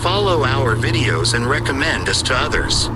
Follow our videos and recommend us to others.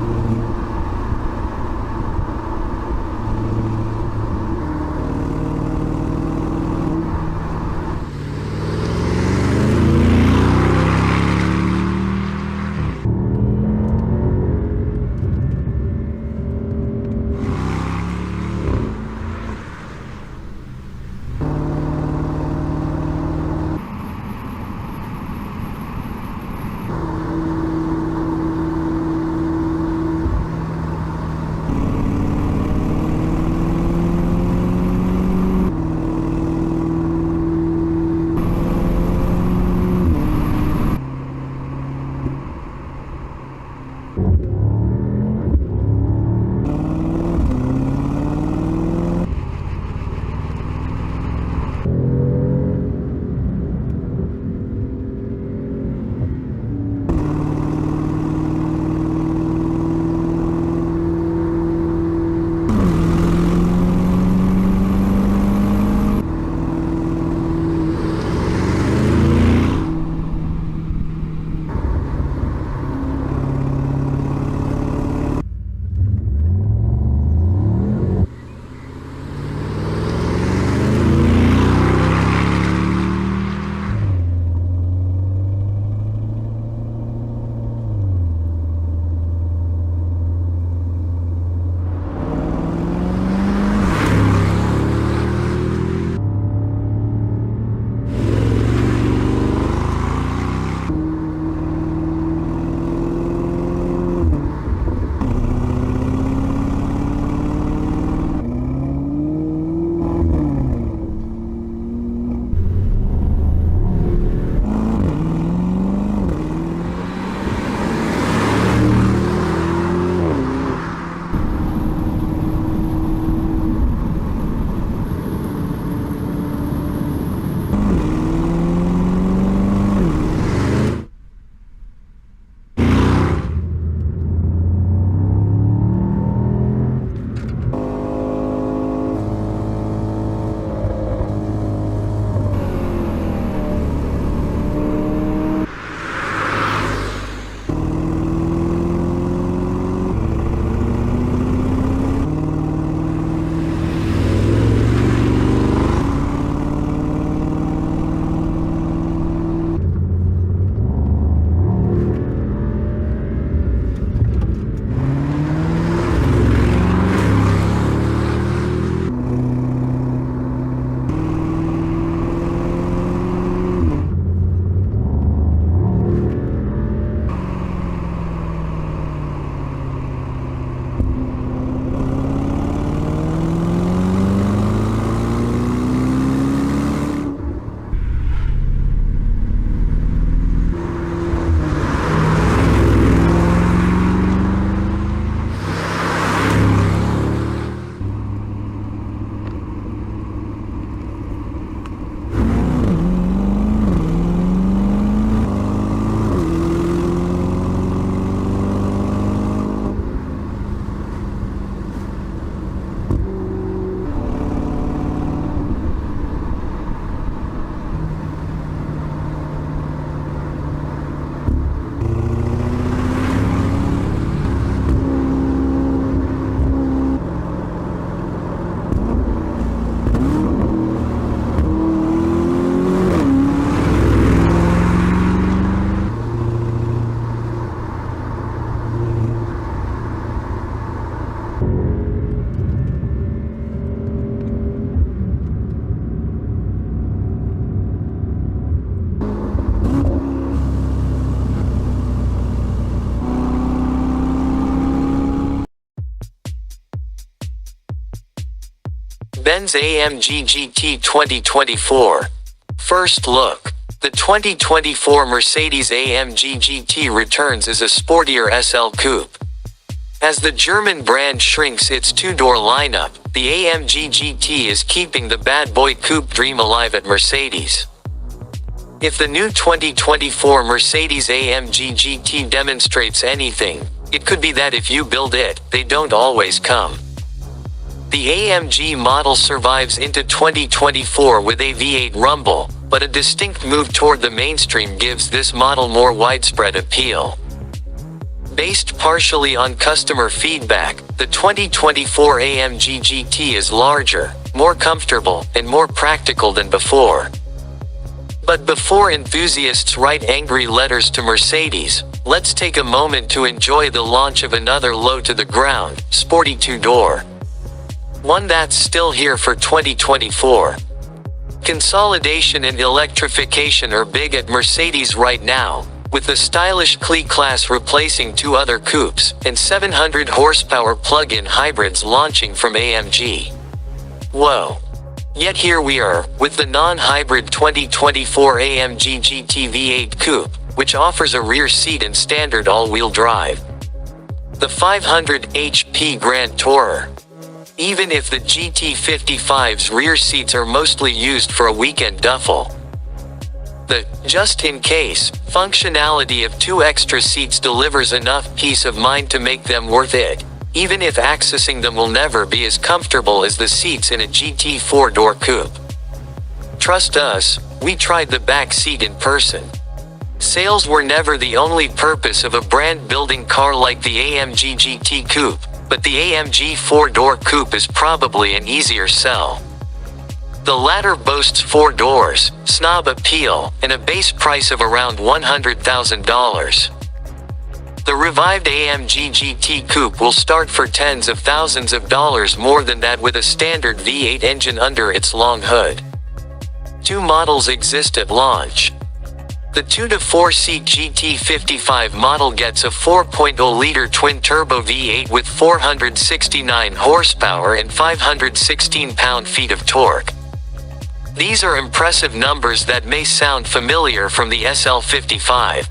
Benz AMG GT 2024. First look. The 2024 Mercedes-AMG GT returns as a sportier SL coupe. As the German brand shrinks its two-door lineup, the AMG GT is keeping the bad boy coupe dream alive at Mercedes. If the new 2024 Mercedes-AMG GT demonstrates anything, it could be that if you build it, they don't always come. The AMG model survives into 2024 with a V8 rumble, but a distinct move toward the mainstream gives this model more widespread appeal. Based partially on customer feedback, the 2024 AMG GT is larger, more comfortable, and more practical than before. But before enthusiasts write angry letters to Mercedes, let's take a moment to enjoy the launch of another low-to-the-ground, sporty two-door. One that's still here for 2024. Consolidation and electrification are big at Mercedes right now, with the stylish CLE-Class replacing two other coupes, and 700 horsepower plug-in hybrids launching from AMG. Whoa. Yet here we are, with the non-hybrid 2024 AMG GT V-8 Coupe, which offers a rear seat and standard all-wheel drive. The 500 HP Grand Tourer. Even if the GT55's rear seats are mostly used for a weekend duffel. The just-in-case functionality of two extra seats delivers enough peace of mind to make them worth it, even if accessing them will never be as comfortable as the seats in a GT 4-door coupe. Trust us, we tried the back seat in person. Sales were never the only purpose of a brand-building car like the AMG GT Coupe, but the AMG 4-door coupe is probably an easier sell. The latter boasts 4 doors, snob appeal, and a base price of around $100,000. The revived AMG GT Coupe will start for tens of thousands of dollars more than that with a standard V8 engine under its long hood. Two models exist at launch. The 2 to 4 seat GT55 model gets a 4.0-liter twin-turbo V8 with 469 horsepower and 516 pound-feet of torque. These are impressive numbers that may sound familiar from the SL55.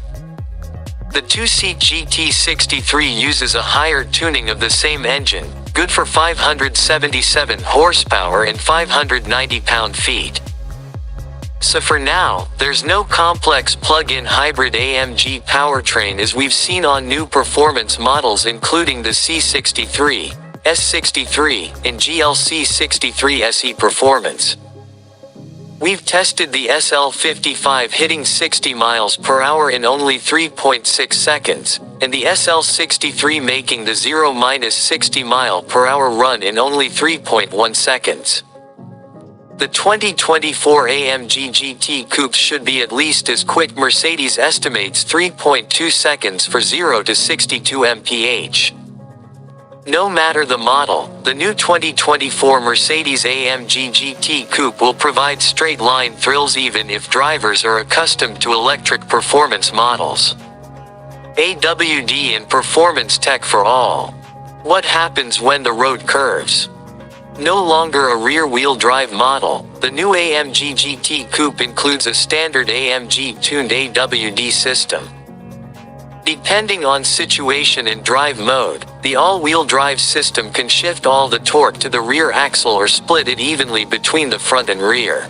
The 2-seat GT63 uses a higher tuning of the same engine, good for 577 horsepower and 590 pound-feet. So for now, there's no complex plug-in hybrid AMG powertrain as we've seen on new performance models including the C63, S63, and GLC63 SE Performance. We've tested the SL55 hitting 60 miles per hour in only 3.6 seconds, and the SL63 making the 0-60 mile per hour run in only 3.1 seconds. The 2024 AMG GT Coupe should be at least as quick. Mercedes estimates 3.2 seconds for 0 to 62 mph. No matter the model, the new 2024 Mercedes-AMG GT Coupe will provide straight-line thrills even if drivers are accustomed to electric performance models. AWD and performance tech for all. What happens when the road curves? No longer a rear-wheel drive model, the new AMG GT Coupe includes a standard AMG-tuned AWD system. Depending on situation and drive mode, the all-wheel drive system can shift all the torque to the rear axle or split it evenly between the front and rear.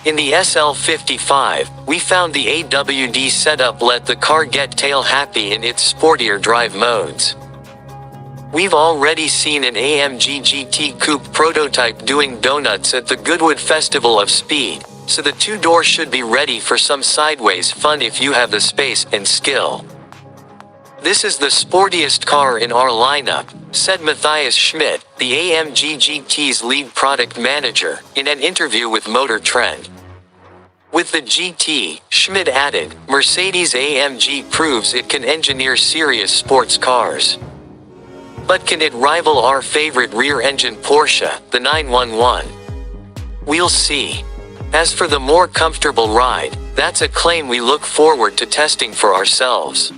In the SL55, we found the AWD setup let the car get tail-happy in its sportier drive modes. We've already seen an AMG GT Coupe prototype doing donuts at the Goodwood Festival of Speed, so the two-door should be ready for some sideways fun if you have the space and skill. This is the sportiest car in our lineup, said Matthias Schmidt, the AMG GT's lead product manager, in an interview with Motor Trend. With the GT, Schmidt added, Mercedes-AMG proves it can engineer serious sports cars. But can it rival our favorite rear-engine Porsche, the 911? We'll see. As for the more comfortable ride, that's a claim we look forward to testing for ourselves.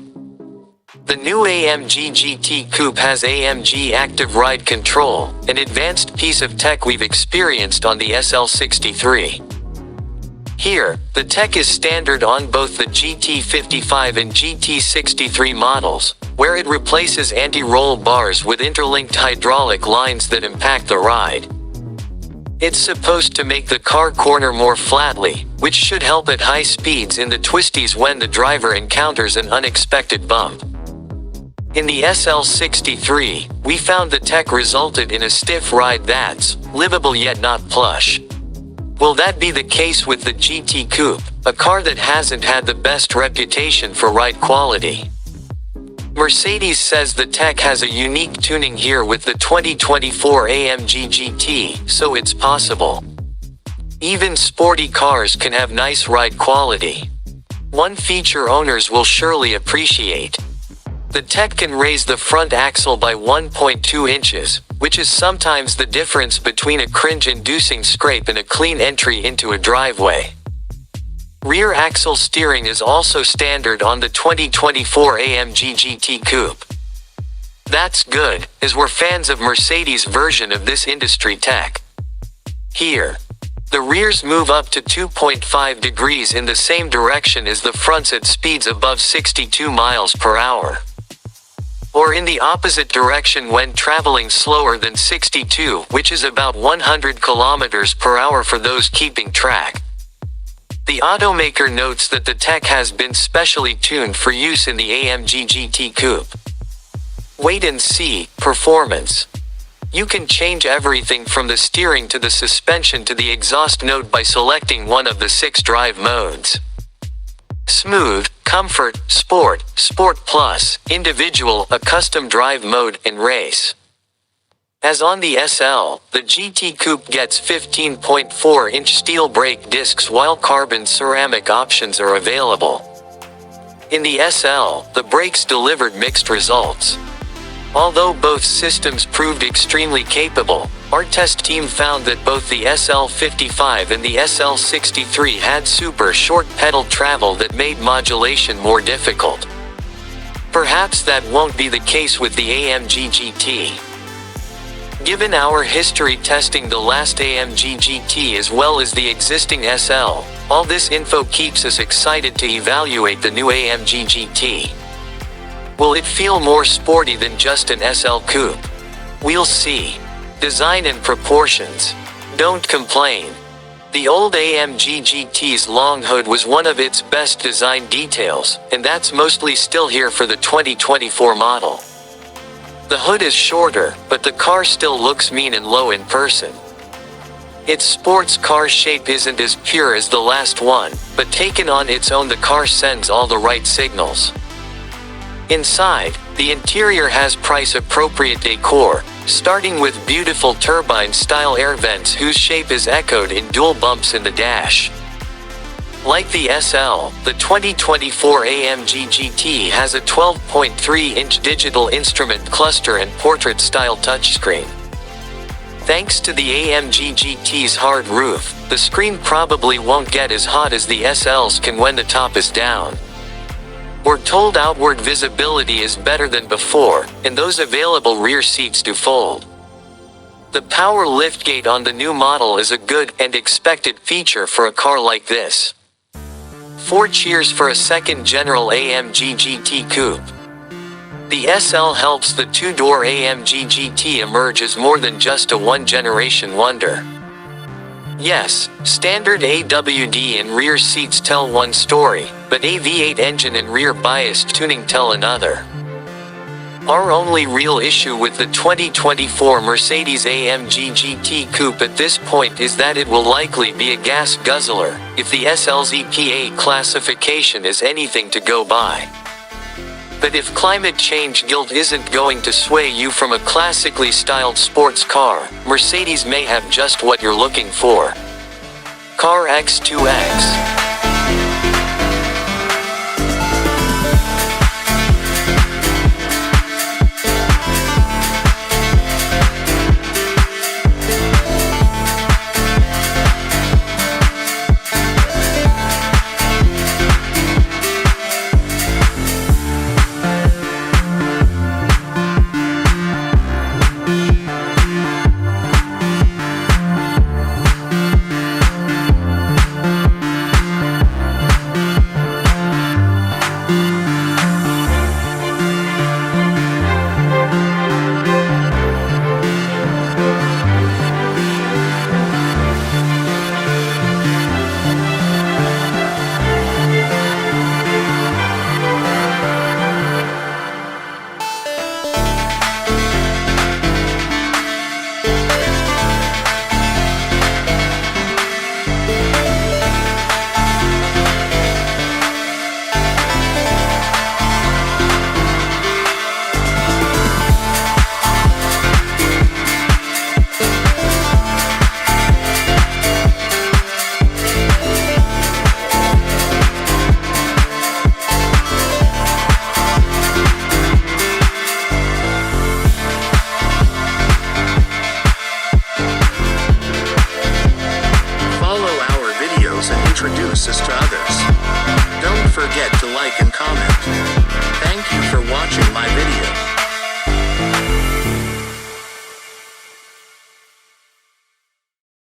The new AMG GT Coupe has AMG Active Ride Control, an advanced piece of tech we've experienced on the SL63. Here, the tech is standard on both the GT55 and GT63 models, where it replaces anti-roll bars with interlinked hydraulic lines that impact the ride. It's supposed to make the car corner more flatly, which should help at high speeds in the twisties when the driver encounters an unexpected bump. In the SL63, we found the tech resulted in a stiff ride that's livable yet not plush. Will that be the case with the GT Coupe, a car that hasn't had the best reputation for ride quality? Mercedes says the tech has a unique tuning here with the 2024 AMG GT, so it's possible. Even sporty cars can have nice ride quality. One feature owners will surely appreciate. The tech can raise the front axle by 1.2 inches, which is sometimes the difference between a cringe-inducing scrape and a clean entry into a driveway. Rear axle steering is also standard on the 2024 AMG GT Coupe. That's good, as we're fans of Mercedes' version of this industry tech. Here, the rears move up to 2.5 degrees in the same direction as the fronts at speeds above 62 miles per hour. Or in the opposite direction when traveling slower than 62, which is about 100 kilometers per hour for those keeping track. The automaker notes that the tech has been specially tuned for use in the AMG GT Coupe. Wait and see, performance. You can change everything from the steering to the suspension to the exhaust note by selecting one of the 6 drive modes. Smooth, Comfort, Sport, Sport Plus, Individual, a custom drive mode, and Race. As on the SL, the GT Coupe gets 15.4-inch steel brake discs while carbon ceramic options are available. In the SL, the brakes delivered mixed results. Although both systems proved extremely capable, our test team found that both the SL55 and the SL63 had super short pedal travel that made modulation more difficult. Perhaps that won't be the case with the AMG GT. Given our history testing the last AMG GT as well as the existing SL, all this info keeps us excited to evaluate the new AMG GT. Will it feel more sporty than just an SL coupe? We'll see. Design and proportions. Don't complain. The old AMG GT's long hood was one of its best design details, and that's mostly still here for the 2024 model. The hood is shorter, but the car still looks mean and low in person. Its sports car shape isn't as pure as the last one, but taken on its own the car sends all the right signals. Inside, the interior has price-appropriate decor, starting with beautiful turbine-style air vents whose shape is echoed in dual bumps in the dash. Like the SL, the 2024 AMG GT has a 12.3-inch digital instrument cluster and portrait-style touchscreen. Thanks to the AMG GT's hard roof, the screen probably won't get as hot as the SL's can when the top is down. We're told outward visibility is better than before, and those available rear seats do fold. The power liftgate on the new model is a good and expected feature for a car like this. 4 cheers for a second general AMG GT Coupe. The SL helps the 2-door AMG GT emerge as more than just a one-generation wonder. Yes, standard AWD and rear seats tell one story, but a V8 engine and rear biased tuning tell another. Our only real issue with the 2024 Mercedes-AMG GT Coupe at this point is that it will likely be a gas guzzler, if the SL's EPA classification is anything to go by. But if climate change guilt isn't going to sway you from a classically styled sports car, Mercedes may have just what you're looking for. Car X2X. forget to like and comment. Thank you for watching my video.